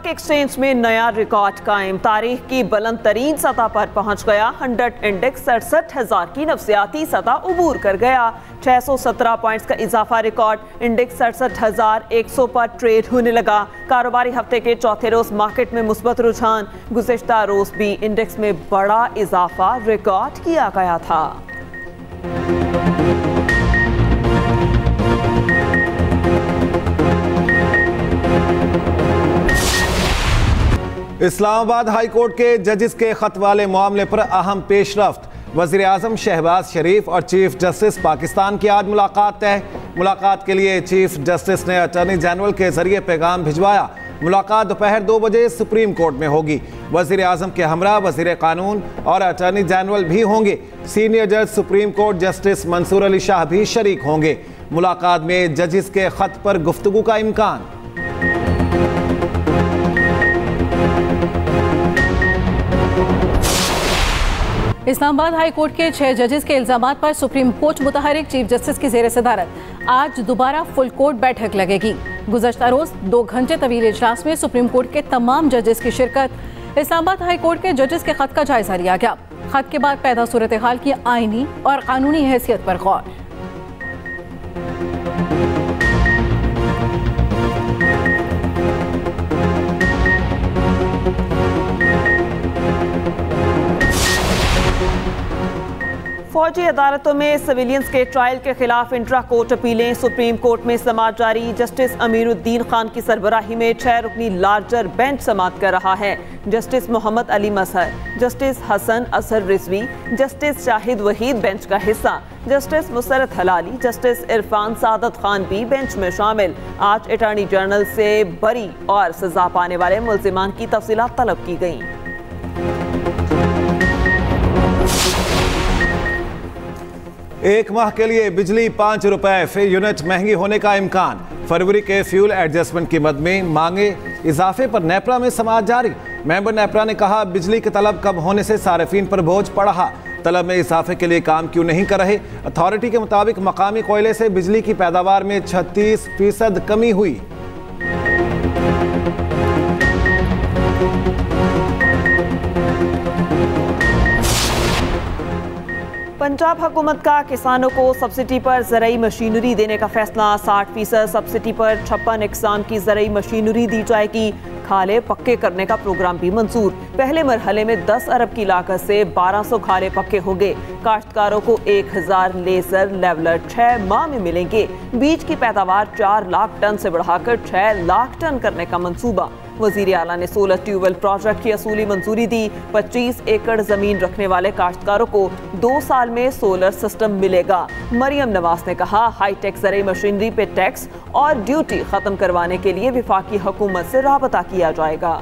Exchange में नया record कायम, तारीख की बुलंद तरीन सतह पर पहुंच गया। 100 इंडेक्स 67,000 की नफ्सियाती सतह उबूर कर गया। 617 पॉइंट्स का इजाफा रिकॉर्ड इंडेक्स 67,100 पर ट्रेड होने लगा। कारोबारी हफ्ते के चौथे रोज मार्केट में मुस्बत रुझान, गुज़िश्ता रोज भी इंडेक्स में बड़ा इजाफा रिकॉर्ड किया गया था। इस्लामाबाद हाई कोर्ट के जजेस के खत वाले मामले पर अहम पेशरफ्त। वज़ीर आज़म शहबाज शरीफ और चीफ जस्टिस पाकिस्तान की आज मुलाकात तय। मुलाकात के लिए चीफ जस्टिस ने अटॉर्नी जनरल के जरिए पैगाम भिजवाया। मुलाकात दोपहर 2 बजे सुप्रीम कोर्ट में होगी। वज़ीर आज़म के हमरा वज़ीर कानून और अटॉर्नी जनरल भी होंगे। सीनियर जज supreme court justice Mansoor Ali Shah भी शरीक होंगे। मुलाकात में जजेस के खत पर गुफ्तगू का इम्कान। इस्लामाबाद हाई कोर्ट के 6 जजेस के इल्जामात पर सुप्रीम कोर्ट मुतहरिक चीफ जस्टिस की जेर सदारत आज दोबारा फुल कोर्ट बैठक लगेगी। गुज़श्ता रोज 2 घंटे तवील इजलास में सुप्रीम कोर्ट के तमाम जजेस की शिरकत। इस्लामाबाद हाई कोर्ट के जजेस के खत का जायजा लिया गया। खत के बाद पैदा सूरत हाल की आईनी और कानूनी हैसियत पर गौर। फौजी अदालतों में सिविलियंस के ट्रायल के खिलाफ इंट्रा कोर्ट अपीलें। सुप्रीम कोर्ट में समाअत जारी। जस्टिस अमीरुद्दीन खान की सरबराही में 6 रुकनी लार्जर बेंच समाअत कर रहा है। जस्टिस मोहम्मद अली मजहर, जस्टिस हसन असर रिजवी, जस्टिस शाहिद वहीद बेंच का हिस्सा। जस्टिस मुसरत हलाली, जस्टिस इरफान सादत खान भी बेंच में शामिल। आज अटॉर्नी जनरल से बरी और सजा पाने वाले मुल्जिमान की तफसीलात तलब की गई। एक माह के लिए बिजली 5 रुपए फी यूनिट महंगी होने का इम्कान। फरवरी के फ्यूल एडजस्टमेंट कीमत में मांगे इजाफे पर नेपरा में समाअत जारी। मेंबर नेपरा ने कहा, बिजली की तलब कम होने से सार्फिन पर बोझ पड़ा। तलब में इजाफे के लिए काम क्यों नहीं कर रहे। अथॉरिटी के मुताबिक मकामी कोयले से बिजली की पैदावार में 36% कमी हुई। पंजाब हुकूमत का किसानों को सब्सिडी पर ज़रई मशीनरी देने का फैसला। 60% सब्सिडी पर 56 इकसाम की ज़रई मशीनरी दी जाएगी। खाले पक्के करने का प्रोग्राम भी मंजूर। पहले मरहले में 10 अरब की लागत से 1200 खाले पक्के होंगे। काश्तकारों को 1000 लेजर लेवलर 6 माह में मिलेंगे। बीज की पैदावार 4 लाख टन से बढ़ाकर 6 लाख टन करने का मंसूबा। वजीर आला ने सोलर ट्यूबवेल प्रोजेक्ट की असूली मंजूरी दी। 25 एकड़ जमीन रखने वाले काश्तकारों को 2 साल में सोलर सिस्टम मिलेगा। मरियम नवाज ने कहा, हाईटेक ज़रई मशीनरी पे टैक्स और ड्यूटी खत्म करवाने के लिए वफाकी हुकूमत से राबता किया जाएगा।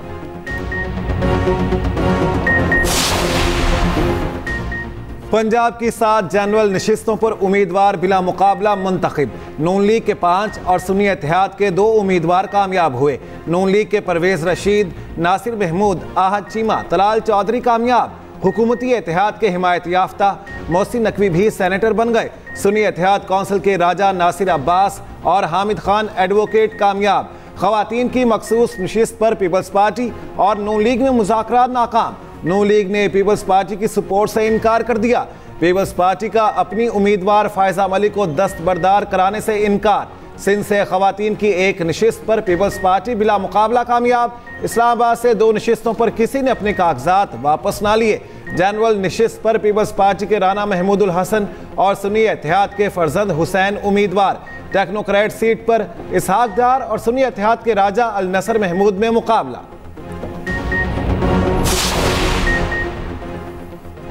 पंजाब की 7 जनरल नशिस्तों पर उम्मीदवार बिला मुकाबला मुंतखब। नून लीग के 5 और सुन्नी इत्तेहाद के 2 उम्मीदवार कामयाब हुए। नून लीग के परवेज रशीद, नासिर महमूद, आहद चीमा, तलाल चौधरी कामयाब। हुकूमती इत्तेहाद के हिमायत याफ्ता मोहसिन नकवी भी सेनेटर बन गए। सुन्नी इत्तेहाद कौंसिल के राजा नासिर अब्बास और हामिद खान एडवोकेट कामयाब। खवातीन की मखसूस नशिस्त पर पीपल्स पार्टी और नून लीग में मुज़ाकरात नाकाम। नून लीग ने पीपल्स पार्टी की सपोर्ट से इनकार कर दिया। पीपल्स पार्टी का अपनी उम्मीदवार फायजा मलिक को दस्तबरदार कराने से इनकार। सिंध से खवातीन की 1 नशिस्त पर पीपल्स पार्टी बिला मुकाबला कामयाब। इस्लामाबाद से 2 नशिस्तों पर किसी ने अपने कागजात वापस ना लिए। जनरल नशिस्त पर पीपल्स पार्टी के राना महमूदुल हसन और सुन्नी इत्तेहाद के फरजंद हुसैन उम्मीदवार। टेक्नोक्रेट सीट पर इसहाक डार और सुन्नी इत्तेहाद के राजा अल नसर महमूद में मुकाबला।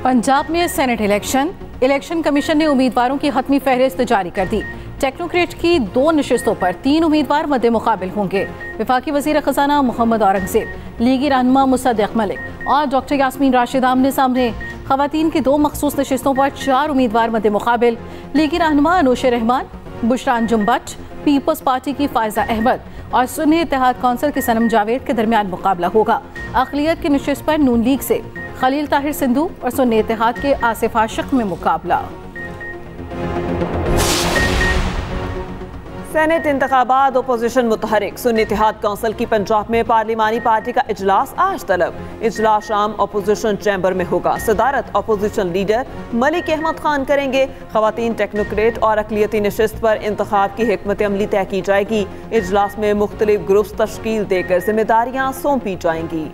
पंजाब में सेनेट इलेक्शन कमीशन ने उम्मीदवारों की हतमी फहरिस्त जारी कर दी। टेक्नोक्रेट की 2 नशिस्तों पर 3 उम्मीदवार मद्दे मुकाबिल होंगे। वफाकी वज़ीर ख़जाना मोहम्मद औरंगज़ेब, लीगी रहनुमा मुसद्दिक़ मलिक और डॉक्टर यास्मीन राशिद आमने सामने। ख़वातीन की 2 मखसूस नशिस्तों पर 4 उम्मीदवार मद्दे मुकाबिल। लीगी रहनुमा अनुश रहमान, बुशरान जुम्बट, पीपल्स पार्टी की फायजा अहमद और सुन्नी इत्तेहाद कौंसिल के सनम जावेद के दरमियान मुकाबला होगा। अक़लियत की नशिस्त पर नून लीग से खलील ताहिर सिंधु और सुन्नी इत्तेहाद के आसिफ आशिक में मुकाबला। सेनेट इंतखाबात अपोजिशन मुतहरिक। सुन्नी इत्तेहाद काउंसिल की पंजाब में पार्लिमानी पार्टी का इजलास आज तलब। इजलास शाम अपोजिशन चैम्बर में होगा। सदारत अपोजिशन लीडर मलिक अहमद खान करेंगे। खवातीन टेक्नोक्रेट और अकलियती नशिस्त पर इंतखाब की हिकमत अमली तय की जाएगी। इजलास में मुख्तलिफ ग्रुप्स तश्कील देकर जिम्मेदारियां सौंपी जाएंगी।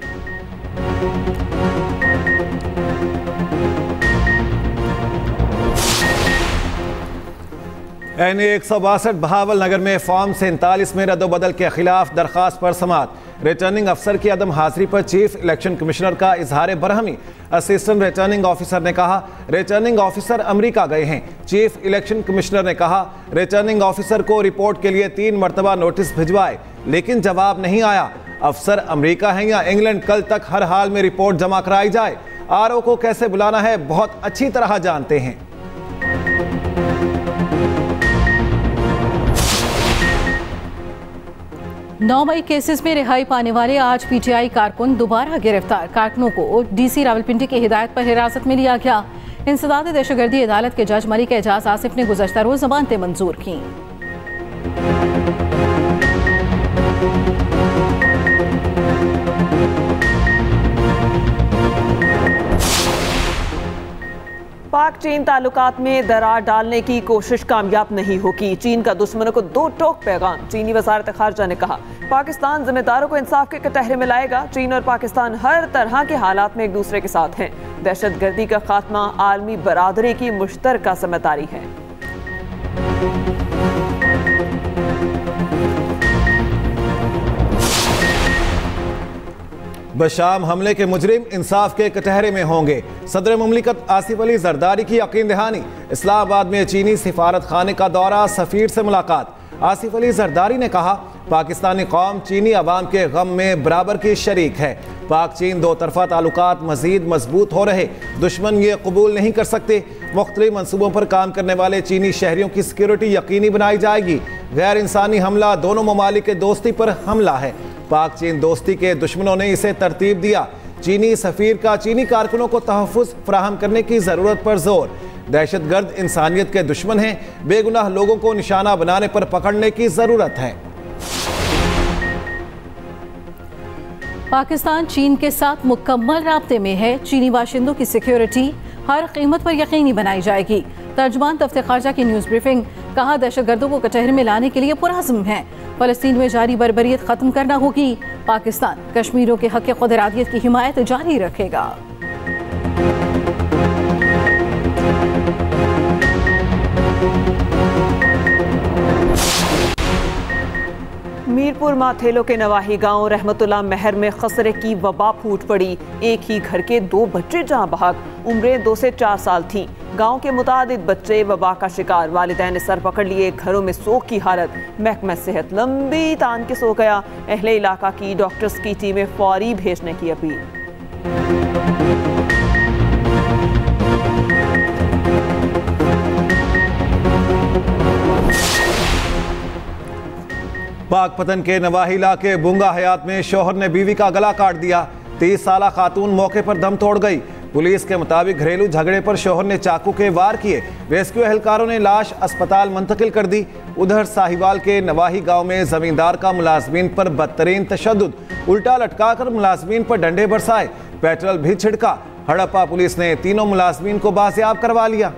NA 162 बहावल नगर में फॉर्म 47 में रद्दोबदल के खिलाफ दरखास्त पर समाअत। रिटर्निंग अफसर की अदम हाजिरी पर चीफ इलेक्शन कमिश्नर का इजहार बरहमी। असिस्टेंट रिटर्निंग ऑफिसर ने कहा रिटर्निंग ऑफिसर अमेरिका गए हैं। चीफ इलेक्शन कमिश्नर ने कहा रिटर्निंग ऑफिसर को रिपोर्ट के लिए 3 मरतबा नोटिस भिजवाए लेकिन जवाब नहीं आया। अफसर अमेरिका हैं या इंग्लैंड, कल तक हर हाल में रिपोर्ट जमा कराई जाए। RO को कैसे बुलाना है बहुत अच्छी तरह जानते हैं। 9 मई केसेस में रिहाई पाने वाले आज PTI कारकुन दोबारा गिरफ्तार। कारकुनों को DC रावलपिंडी की हिदायत पर हिरासत में लिया गया। इंसदाद दहशतगर्दी अदालत के जज मलिक एजाज आसिफ ने गुज़श्ता रोज जमानतें मंजूर की। पाक चीन ताल्लुकात में दरार डालने की कोशिश कामयाब नहीं होगी। चीन का दुश्मनों को 2 टोक पैगाम। चीनी वजारत खारजा ने कहा पाकिस्तान जिम्मेदारों को इंसाफ के कटहरे में लाएगा। चीन और पाकिस्तान हर तरह के हालात में एक दूसरे के साथ हैं। दहशतगर्दी का खात्मा आलमी बरादरी की मुश्तरका जिम्मेदारी है। बशाम हमले के मुजरिम इंसाफ के कटहरे में होंगे। सदर मुमलिकत आसिफ अली जरदारी की यकीन दहानी। इस्लामाबाद में चीनी सिफारत खाने का दौरा, सफीर से मुलाकात। आसिफ अली जरदारी ने कहा पाकिस्तानी कौम चीनी अवाम के गम में बराबर की शरीक है। पाक चीन 2 तरफा ताल्लुकात मजीद मजबूत हो रहे, दुश्मन ये कबूल नहीं कर सकते। मुख्तलिफ मनसूबों पर काम करने वाले चीनी शहरियों की सिक्योरिटी यकीनी बनाई जाएगी। गैर इंसानी हमला दोनों ममालिक के दोस्ती पर हमला है। पाक चीन दोस्ती के दुश्मनों ने इसे तरतीब दिया। चीनी सफीर का चीनी कारकुनों को तहफ़्फ़ुज़ फराहम करने की ज़रूरत पर जोर। दहशतगर्द इंसानियत के दुश्मन हैं, बेगुनाह लोगों को निशाना बनाने पर पकड़ने की ज़रूरत है। पाकिस्तान चीन के साथ मुकम्मल राब्ते में है। चीनी बाशिंदों की सिक्योरिटी हर कीमत पर यकीनी बनाई जाएगी। तर्जुमान दफ्तर खारजा की न्यूज़ ब्रीफिंग। कहा दहशतगर्दों को कटहरे में लाने के लिए पुरअज़्म है। फ़लस्तीन में जारी बर्बरियत ख़त्म करना होगी। पाकिस्तान कश्मीरियों के हक़ खुद इरादियत की हिमायत जारी रखेगा। मीरपुर माथेलो के नवाही गांव रहमतुल्लाह महर में खसरे की वबा फूट पड़ी। एक ही घर के 2 बच्चे जहां बहक। उम्रें 2 से 4 साल थीं। गांव के मुतादिद बच्चे वबा का शिकार। वालिदैन ने सर पकड़ लिए। घरों में सोग की हालत। महकमा सेहत लंबी तान के सो गया। अहले इलाका की डॉक्टर्स की टीमें फौरी भेजने की अपील। पाकपतन के नवाही इलाके बुंगा हयात में शोहर ने बीवी का गला काट दिया। 30 साला खातून मौके पर दम तोड़ गई। पुलिस के मुताबिक घरेलू झगड़े पर शोहर ने चाकू के वार किए। रेस्क्यू एहलकारों ने लाश अस्पताल मुंतकिल कर दी। उधर साहिवाल के नवाही गांव में जमींदार का मुलाजमीन पर बदतरीन तशद्दुद। उल्टा लटकाकर मुलाजमीन पर डंडे बरसाए, पेट्रोल भी छिड़का। हड़प्पा पुलिस ने तीनों मुलाजमीन को बाजियाब करवा लिया।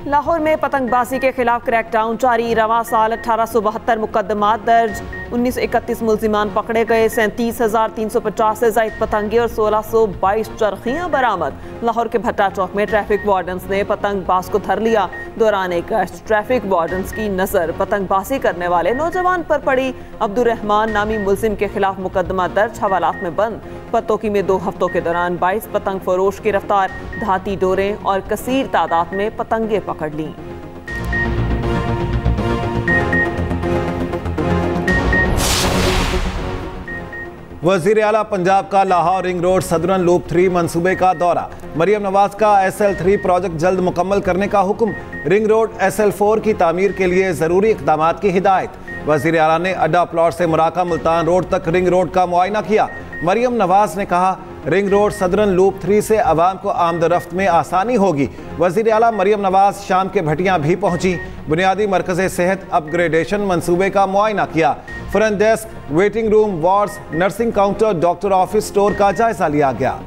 लाहौर में पतंगबाजी के खिलाफ क्रैकडाउन जारी। रवा साल 1872 मुकदमात दर्ज। 1931 मुल्जिमान पकड़े गए। 37,350 से ज़ायद पतंगे और 1622 चरखियाँ बरामद। लाहौर के भट्टा चौक में ट्रैफिक वार्डन्स ने पतंगबाज को धर लिया। दौरान एक गश्त ट्रैफिक वार्डन्स की नज़र पतंगबाजी करने वाले नौजवान पर पड़ी। अब्दुर्रहमान नामी मुल्जिम के खिलाफ मुकदमा दर्ज, हवालात में बंद। पतोकी में 2 हफ्तों के दौरान 22 पतंग फरोश गिरफ्तार। धाती डोरें और कसीर तादाद में पतंगे पकड़ ली। वज़ीर आला पंजाब का Lahore ring road southern loop 3 मंसूबे का दौरा। मरियम नवाज का SL3 प्रोजेक्ट जल्द मुकम्मल करने का हुक्म। रिंग रोड SL4 की तामीर के लिए ज़रूरी इक़दामात की हिदायत। वज़ीर आला ने अड्डा प्लॉट से मुराका मुल्तान रोड तक रिंग रोड का मुआयना किया। मरियम नवाज ने कहा रिंग रोड सदरन लूप 3 से आवाम को आमदरफ्त में आसानी होगी। वज़ीर आला मरियम नवाज शाम के भटियां भी पहुंची। बुनियादी मरकज़ सेहत अपग्रेडेशन मंसूबे का मुआयना किया। Front desk, waiting room, wards, nursing counter, doctor office, store का जायजा लिया गया।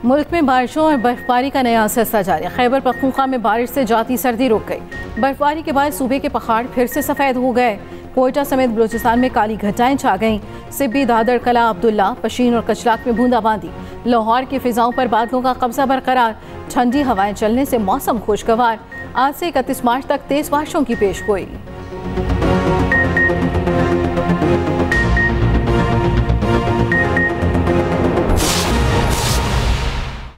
मुल्क में बारिशों और बर्फबारी का नया सिलसिला जारी। खैबर पख्तूनख्वा में बारिश से जाती सर्दी रुक गई। बर्फबारी के बाद सूबे के पहाड़ फिर से सफ़ेद हो गए। कोयटा समेत बलूचिस्तान में काली घटाएं छा गईं। सिब्बी, दादर, कला, अब्दुल्ला, पशीन और कचलाक में बूंदाबांदी। लाहौर की फिजाओं पर बादलों का कब्जा बरकरार। ठंडी हवाएं चलने से मौसम खुशगवार। आज से 31 मार्च तक तेज बारिशों की पेशगोई।